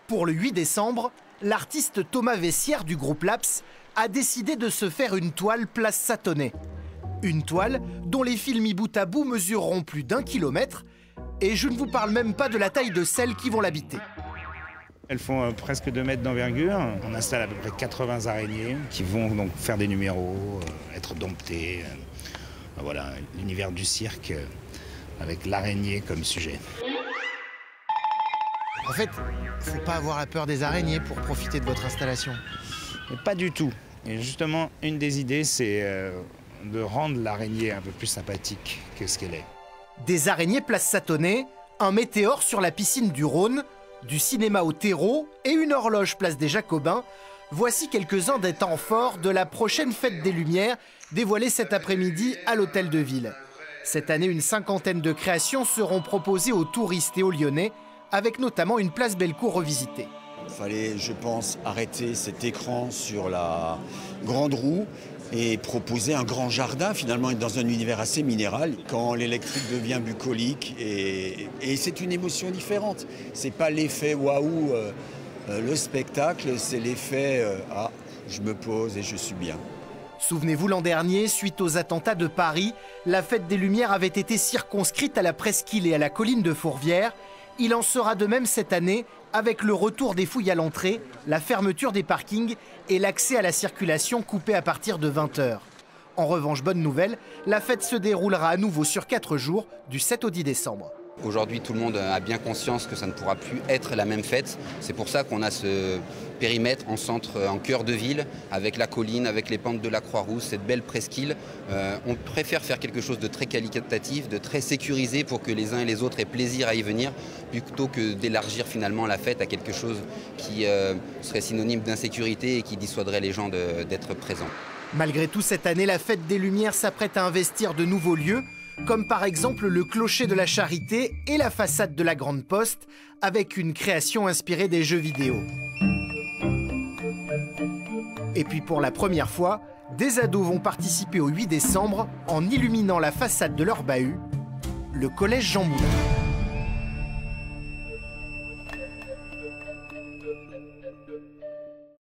Pour le 8 décembre, l'artiste Thomas Vessière du groupe Laps a décidé de se faire une toile place Satonnet. Une toile dont les fils mis bout à bout mesureront plus d'1 kilomètre. Et je ne vous parle même pas de la taille de celles qui vont l'habiter. Elles font presque 2 mètres d'envergure. On installe à peu près 80 araignées qui vont donc faire des numéros, être domptées. Voilà, l'univers du cirque avec l'araignée comme sujet. En fait, faut pas avoir la peur des araignées pour profiter de votre installation. Mais pas du tout. Et justement, une des idées, c'est de rendre l'araignée un peu plus sympathique que ce qu'elle est. Des araignées place Satonnet, un météore sur la piscine du Rhône, du cinéma au terreau et une horloge place des Jacobins. Voici quelques-uns des temps forts de la prochaine fête des Lumières, dévoilée cet après-midi à l'Hôtel de Ville. Cette année, une 50aine de créations seront proposées aux touristes et aux Lyonnais, avec notamment une place Bellecour revisitée. Il fallait, je pense, arrêter cet écran sur la grande roue et proposer un grand jardin, finalement, être dans un univers assez minéral. Quand l'électrique devient bucolique, et c'est une émotion différente. C'est pas l'effet waouh, le spectacle, c'est l'effet ah, je me pose et je suis bien. Souvenez-vous, l'an dernier, suite aux attentats de Paris, la fête des Lumières avait été circonscrite à la presqu'île et à la colline de Fourvière. Il en sera de même cette année avec le retour des fouilles à l'entrée, la fermeture des parkings et l'accès à la circulation coupé à partir de 20 h. En revanche, bonne nouvelle, la fête se déroulera à nouveau sur 4 jours, du 7 au 10 décembre. Aujourd'hui, tout le monde a bien conscience que ça ne pourra plus être la même fête. C'est pour ça qu'on a ce périmètre en centre, en cœur de ville, avec la colline, avec les pentes de la Croix-Rousse, cette belle presqu'île. On préfère faire quelque chose de très qualitatif, de très sécurisé pour que les uns et les autres aient plaisir à y venir, plutôt que d'élargir finalement la fête à quelque chose qui serait synonyme d'insécurité et qui dissuaderait les gens d'être présents. Malgré tout, cette année, la fête des Lumières s'apprête à investir de nouveaux lieux, comme par exemple le clocher de la Charité et la façade de la Grande Poste, avec une création inspirée des jeux vidéo. Et puis pour la première fois, des ados vont participer au 8 décembre en illuminant la façade de leur bahut, le collège Jean Moulin.